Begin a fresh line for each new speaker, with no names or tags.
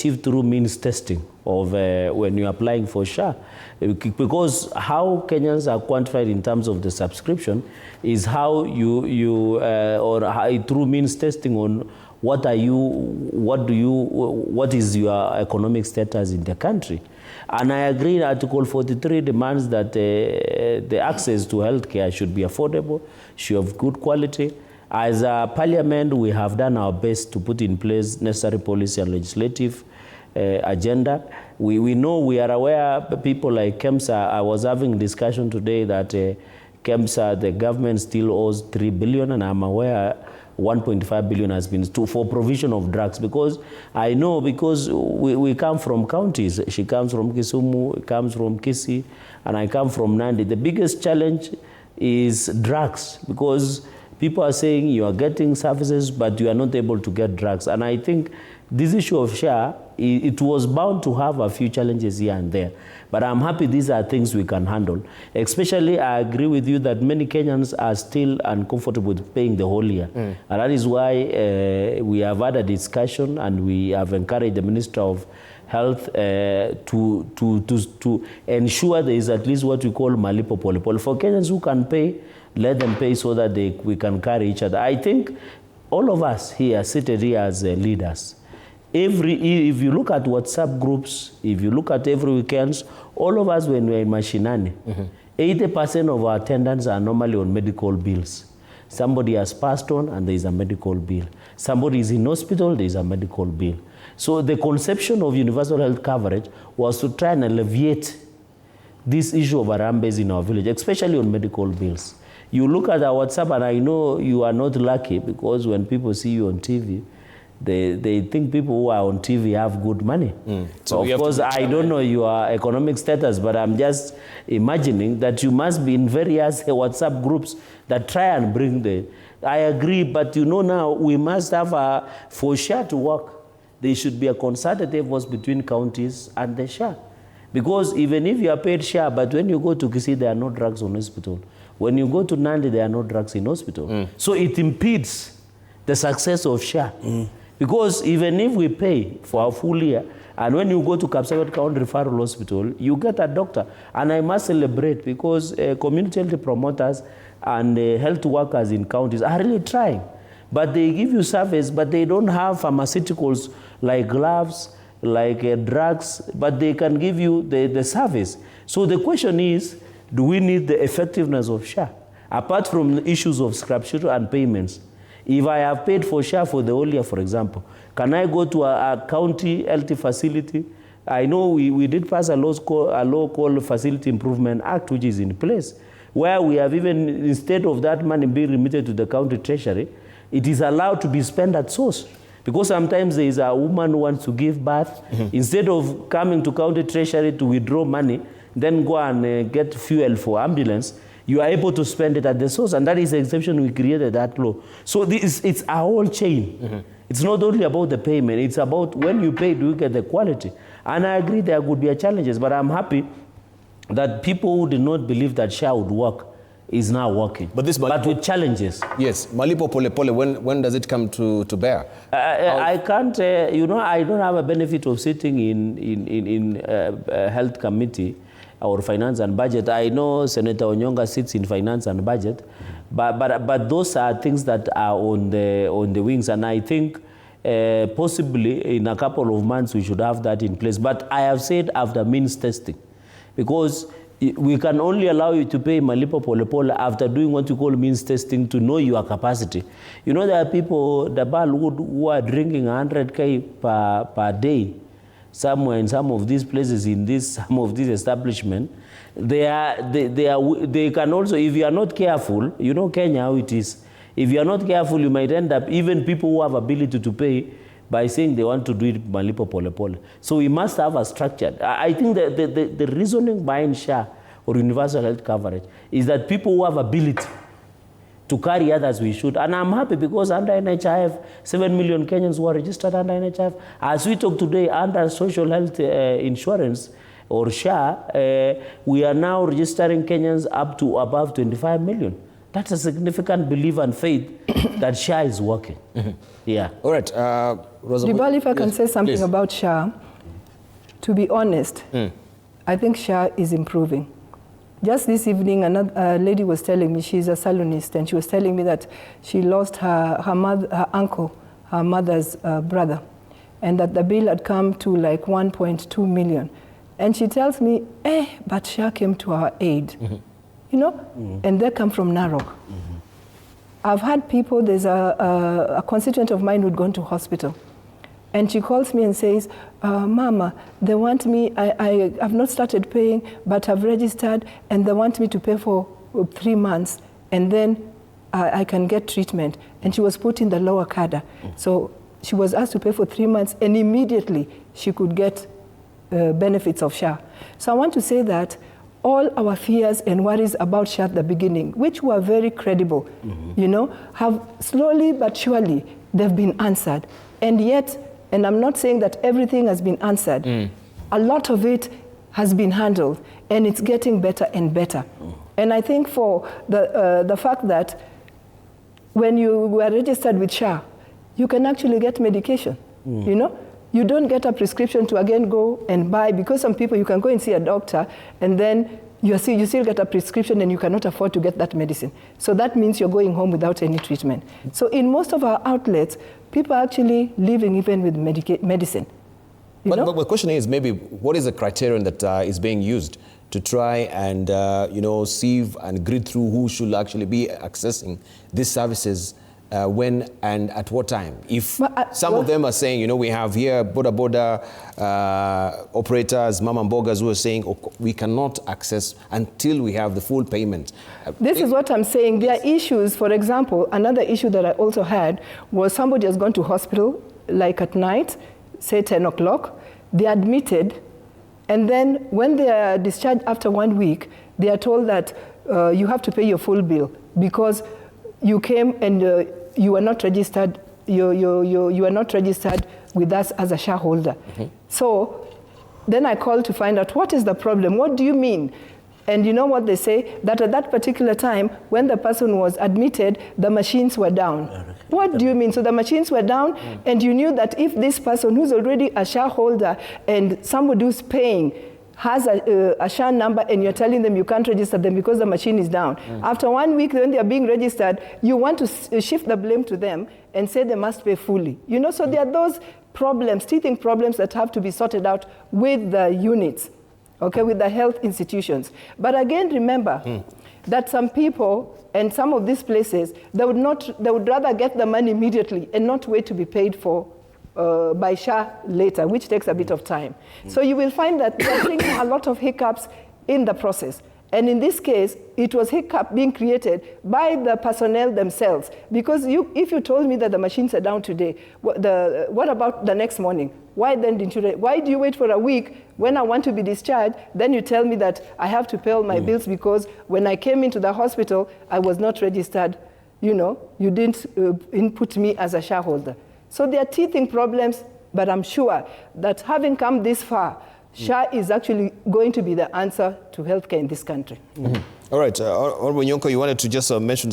achieved through means testing of when you're applying for SHA. Because how Kenyans are quantified in terms of the subscription is how through means testing on what is your economic status in the country. And I agree Article 43 demands that the access to healthcare should be affordable, should have good quality. As a parliament, we have done our best to put in place necessary policy and legislative agenda. We know, we are aware, people like KEMSA, I was having discussion today that KEMSA, the government still owes 3 billion, and I'm aware 1.5 billion has been for provision of drugs, because I know, because we come from counties. She comes from Kisumu, comes from Kisii, and I come from Nandi. The biggest challenge is drugs, because people are saying you are getting services, but you are not able to get drugs. And I think this issue of SHA, it was bound to have a few challenges here and there. But I'm happy these are things we can handle. Especially, I agree with you that many Kenyans are still uncomfortable with paying the whole year. And that is why we have had a discussion, and we have encouraged the Minister of Health to ensure there is at least what we call malipo polepole. For Kenyans who can pay, let them pay so that we can carry each other. I think all of us here, seated here as leaders, if you look at WhatsApp groups, if you look at every weekends, all of us, when we're in Mashinani, 80% of our attendants are normally on medical bills. Somebody has passed on and there is a medical bill. Somebody is in hospital, there is a medical bill. So the conception of universal health coverage was to try and alleviate this issue of Harambes in our village, especially on medical bills. You look at our WhatsApp, and I know you are not lucky, because when people see you on TV, they think people who are on TV have good money. So of course, I don't know your economic status, but I'm just imagining that you must be in various WhatsApp groups that try and bring I agree, but you know, now we must have for SHA to work, there should be a concerted effort between counties and the SHA. Because even if you are paid SHA, but when you go to Kisii, there are no drugs on hospital. When you go to Nandi, there are no drugs in hospital. So it impedes the success of SHA. Because even if we pay for a full year, and when you go to Kapsabet County Referral Hospital, you get a doctor. And I must celebrate, because community health promoters and health workers in counties are really trying. But they give you service, but they don't have pharmaceuticals like gloves, like drugs, but they can give you the service. So the question is, do we need the effectiveness of SHA? Apart from the issues of scrap sheet and payments, if I have paid for SHA for the whole year, for example, can I go to a county health facility? I know we did pass a law called Facility Improvement Act, which is in place, where we have even, instead of that money being remitted to the county treasury, it is allowed to be spent at source. Because sometimes there is a woman who wants to give birth, instead of coming to county treasury to withdraw money, then go and get fuel for ambulance, you are able to spend it at the source, and that is the exception we created that law. So it's a whole chain. It's not only about the payment, it's about when you pay, do you get the quality? And I agree there could be challenges, but I'm happy that people who did not believe that SHA would work is now working. But with challenges.
Yes, malipo polepole, when does it come to bear?
I can't, I don't have a benefit of sitting in health committee or finance and budget. I know Senator Onyonga sits in finance and budget, but those are things that are on the wings, and I think possibly in a couple of months we should have that in place. But I have said after means testing, because we can only allow you to pay malipo polepole after doing what you call means testing to know your capacity. You know, there are people, the Balwood, who are drinking 100K per day, somewhere in some of these places, some of these establishments. They can also, if you are not careful, you know Kenya how it is. If you are not careful, you might end up, even people who have ability to pay, by saying they want to do it malipo polepole. So we must have a structure. I think that the reasoning behind SHA or universal health coverage is that people who have ability to carry others, we should. And I'm happy, because under NHIF, 7 million Kenyans who are registered under NHIF. As we talk today, under social health insurance or SHA, we are now registering Kenyans up to above 25 million. That's a significant belief and faith that SHA is working. Yeah.
All right.
Dibali, if I can say something
please.
about SHA, to be honest, I think SHA is improving. Just this evening, another lady was telling me, she's a salonist, and she was telling me that she lost her uncle, her mother's brother, and that the bill had come to like 1.2 million. And she tells me, but SHA came to our aid, you know, and they come from Narok. I've had people, there's a constituent of mine who'd gone to hospital, and she calls me and says, Mama, they want me, I've not started paying, but I've registered, and they want me to pay for 3 months, and then I can get treatment. And she was put in the lower cadre. So she was asked to pay for 3 months, and immediately she could get benefits of SHA. So I want to say that all our fears and worries about SHA at the beginning, which were very credible, you know, have slowly but surely, they've been answered. And yet, and I'm not saying that everything has been answered, a lot of it has been handled, and it's getting better and better. And I think for the fact that when you were registered with SHA, you can actually get medication, you know? You don't get a prescription to again go and buy, because some people, you can go and see a doctor, and then you still get a prescription and you cannot afford to get that medicine. So that means you're going home without any treatment. So in most of our outlets, people are actually living even with medicine.
But the question is, maybe, what is the criterion that is being used to try and, you know, sieve and grid through who should actually be accessing these services when and at what time? If some of them are saying, you know, we have here boda operators, mama mbogas, who are saying, oh, we cannot access until we have the full payment.
This is what I'm saying. There are issues. For example, another issue that I also had was somebody has gone to hospital, like at night, say 10 o'clock, they're admitted, and then when they are discharged after 1 week, they are told that you have to pay your full bill because you came and you are not registered. You are not registered with us as a shareholder. So then I called to find out what is the problem. What do you mean? And you know what they say? That at that particular time, when the person was admitted, the machines were down. What do you mean? So the machines were down, and you knew that if this person who's already a shareholder and somebody who's paying has a SHA number, and you're telling them you can't register them because the machine is down. After 1 week, when they're being registered, you want to shift the blame to them and say they must pay fully. You know, so there are those problems, teething problems that have to be sorted out with the units, okay, with the health institutions. But again, remember that some people and some of these places, they would rather get the money immediately and not wait to be paid for by SHA later, which takes a bit of time. So you will find that there are a lot of hiccups in the process. And in this case, it was hiccup being created by the personnel themselves. Because if you told me that the machines are down today, what about the next morning? Why then didn't you? Why do you wait for a week when I want to be discharged? Then you tell me that I have to pay all my bills because when I came into the hospital, I was not registered. You know, you didn't input me as a shareholder. So there are teething problems, but I'm sure that having come this far, SHA is actually going to be the answer to healthcare in this country.
All right, Honorable Nyonko, you wanted to just mention